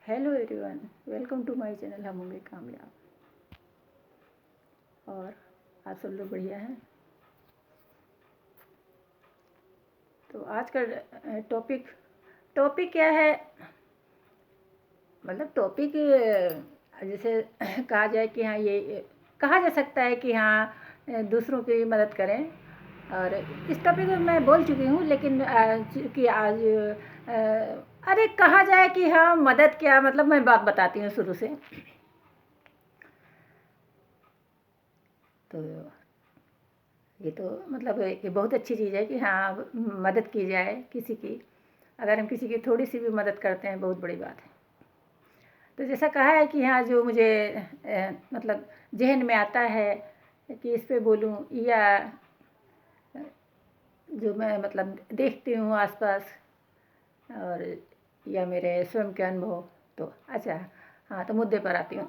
Hello everyone, welcome to my channel हम होंगे कामयाब। और आप सब लोग बढ़िया हैं। तो आज का टॉपिक क्या है? मतलब टॉपिक जैसे कहा जाए कि हाँ, ये कहा जा सकता है कि हाँ, दूसरों की मदद करें। और इस टॉपिक में मैं बोल चुकी हूँ, लेकिन कि आज अरे कहा जाए कि हाँ, मदद क्या मतलब, मैं बात बताती हूँ शुरू से। तो ये तो मतलब कि बहुत अच्छी चीज़ है कि हाँ, मदद की जाए किसी की। अगर हम किसी की थोड़ी सी भी मदद करते हैं, बहुत बड़ी बात है। तो जैसा कहा है कि हाँ, जो मुझे मतलब जहन में आता है कि इस पे बोलूँ, या जो मैं मतलब देखती हूँ आसपास, और या मेरे स्वयं के अनुभव। तो अच्छा, हाँ, तो मुद्दे पर आती हूँ।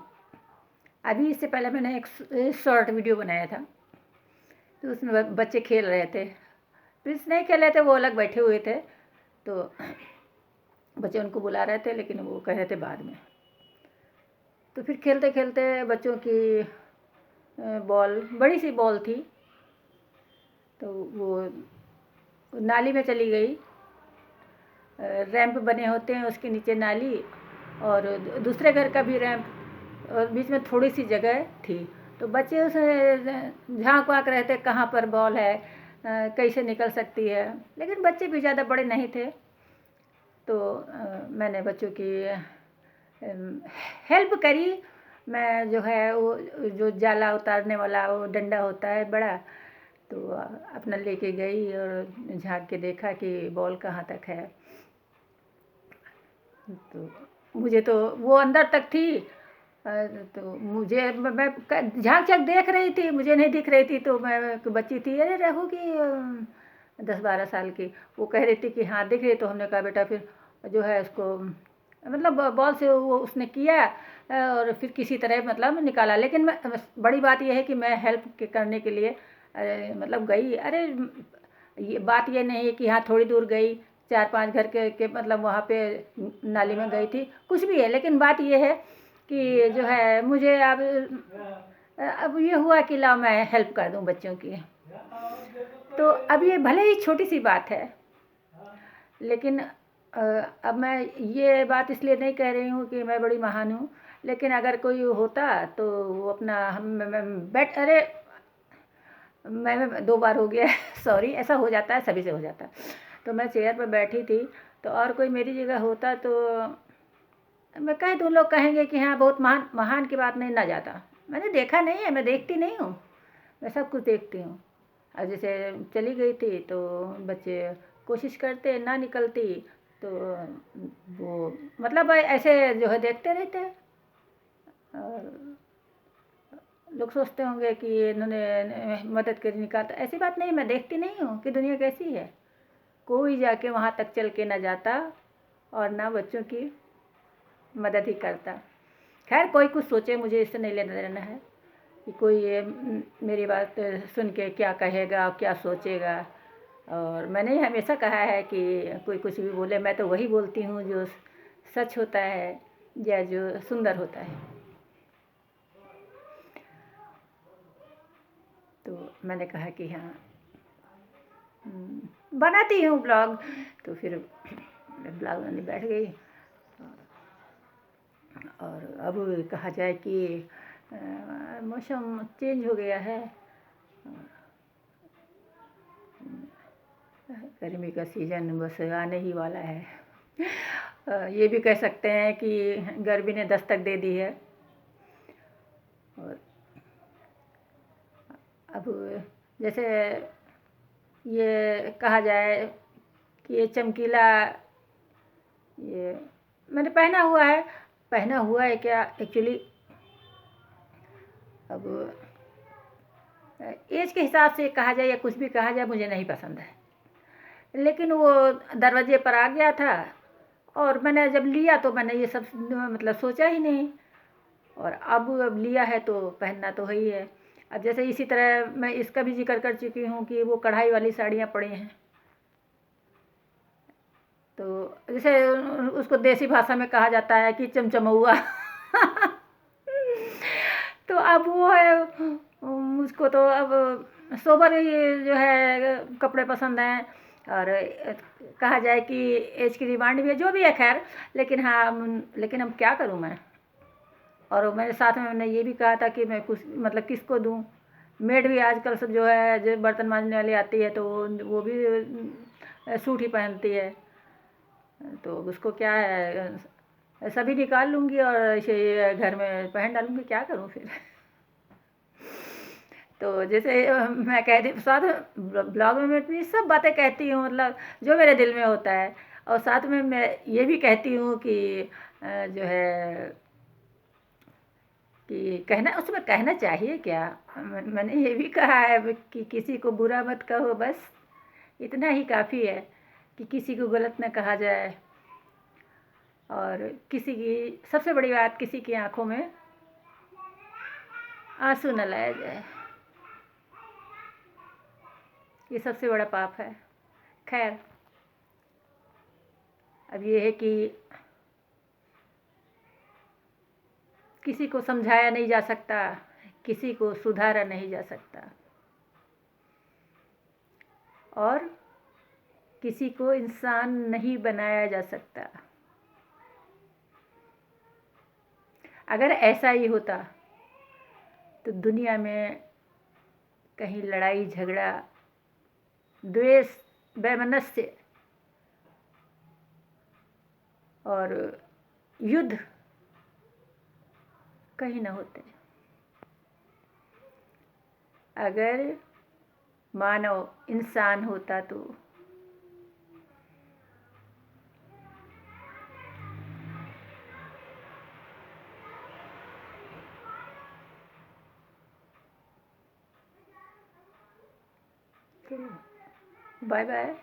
अभी इससे पहले मैंने एक शॉर्ट वीडियो बनाया था। तो उसमें बच्चे खेल रहे थे, प्रिंस नहीं खेल रहे थे, वो अलग बैठे हुए थे। तो बच्चे उनको बुला रहे थे, लेकिन वो कह रहे थे बाद में। तो फिर खेलते खेलते बच्चों की बॉल, बड़ी सी बॉल थी, तो वो नाली में चली गई। रैंप बने होते हैं, उसके नीचे नाली और दूसरे घर का भी रैंप, और बीच में थोड़ी सी जगह थी। तो बच्चे उसे झाँक वाँक रहे थे, कहाँ पर बॉल है, कैसे निकल सकती है। लेकिन बच्चे भी ज़्यादा बड़े नहीं थे। तो मैंने बच्चों की हेल्प करी। मैं जो है वो जो जाला उतारने वाला वो डंडा होता है बड़ा, तो अपना लेके गई और झाँक के देखा कि बॉल कहाँ तक है। तो मुझे तो वो अंदर तक थी। तो मुझे मैं झाँक झाँक देख रही थी, मुझे नहीं दिख रही थी। तो मैं बच्ची थी, अरे रहोगी 10-12 साल की, वो कह रही थी कि हाँ दिख रही। तो हमने कहा बेटा फिर जो है उसको मतलब बॉल से वो उसने किया और फिर किसी तरह मतलब निकाला। लेकिन मैं बड़ी बात यह है कि मैं हेल्प करने के लिए मतलब गई। अरे ये बात ये नहीं है कि हाँ थोड़ी दूर गई, 4-5 घर के मतलब वहाँ पे नाली में गई थी, कुछ भी है। लेकिन बात ये है कि जो है मुझे अब ये हुआ कि लाओ मैं हेल्प कर दूँ बच्चों की। तो अब ये भले ही छोटी सी बात है, लेकिन अब मैं ये बात इसलिए नहीं कह रही हूँ कि मैं बड़ी महान हूँ। लेकिन अगर कोई होता तो वो अपना बैठ, अरे मैं 2 बार हो गया सॉरी, ऐसा हो जाता है, सभी से हो जाता है। तो मैं चेयर पर बैठी थी, तो और कोई मेरी जगह होता तो मैं कह दूँ, लोग कहेंगे कि हाँ बहुत महान, महान की बात नहीं ना जाता। मैंने देखा नहीं है, मैं देखती नहीं हूँ, मैं सब कुछ देखती हूँ। और जैसे चली गई थी तो बच्चे कोशिश करते ना निकलती, तो वो मतलब ऐसे जो है देखते रहते हैं। और लोग सोचते होंगे कि इन्होंने मदद करी, निकालता। ऐसी बात नहीं, मैं देखती नहीं हूँ कि दुनिया कैसी है। कोई जाके वहाँ तक चल के ना जाता और ना बच्चों की मदद ही करता। खैर कोई कुछ सोचे, मुझे इससे नहीं लेना देना है कि कोई ये मेरी बात सुन के क्या कहेगा, क्या सोचेगा। और मैंने हमेशा कहा है कि कोई कुछ भी बोले, मैं तो वही बोलती हूँ जो सच होता है या जो सुंदर होता है। तो मैंने कहा कि हाँ, बनाती हूँ ब्लॉग। तो फिर ब्लॉग बनाने बैठ गई। और अब कहा जाए कि मौसम चेंज हो गया है, गर्मी का सीज़न बस आने ही वाला है। ये भी कह सकते हैं कि गर्मी ने दस्तक दे दी है। और अब जैसे ये कहा जाए कि ये चमकीला, ये मैंने पहना हुआ है क्या एक्चुअली। अब एज के हिसाब से कहा जाए या कुछ भी कहा जाए, मुझे नहीं पसंद है। लेकिन वो दरवाजे पर आ गया था, और मैंने जब लिया तो मैंने ये सब मतलब सोचा ही नहीं। और अब लिया है तो पहनना तो है ही है। अब जैसे इसी तरह मैं इसका भी जिक्र कर चुकी हूँ कि वो कढ़ाई वाली साड़ियाँ पड़ी हैं। तो जैसे उसको देसी भाषा में कहा जाता है कि चमचमौआ। तो अब वो है, मुझको तो अब सोबर ही जो है कपड़े पसंद हैं। और कहा जाए कि एज की डिमांड भी है, जो भी है खैर। लेकिन हाँ, लेकिन अब क्या करूँ मैं। और मेरे साथ में मैंने ये भी कहा था कि मैं कुछ मतलब किसको दूँ। मेड भी आजकल सब जो है, जो बर्तन मांजने वाली आती है, तो वो भी सूट ही पहनती है। तो उसको क्या है, सभी निकाल लूँगी और ऐसे घर में पहन डालूँगी, क्या करूँ फिर। तो जैसे मैं कह रही साथ ब्लॉग में मैं अपनी सब बातें कहती हूँ, मतलब जो मेरे दिल में होता है। और साथ में मैं ये भी कहती हूँ कि जो है कि कहना, उसमें कहना चाहिए क्या। मैंने ये भी कहा है कि किसी को बुरा मत कहो, बस इतना ही काफ़ी है कि किसी को गलत न कहा जाए। और किसी की सबसे बड़ी बात, किसी की आंखों में आंसू न लाया जाए, ये सबसे बड़ा पाप है। खैर, अब ये है कि किसी को समझाया नहीं जा सकता, किसी को सुधारा नहीं जा सकता, और किसी को इंसान नहीं बनाया जा सकता। अगर ऐसा ही होता तो दुनिया में कहीं लड़ाई झगड़ा, द्वेष, वैमनस्य और युद्ध कहीं ना होते। अगर मानव इंसान होता तो बाय बाय।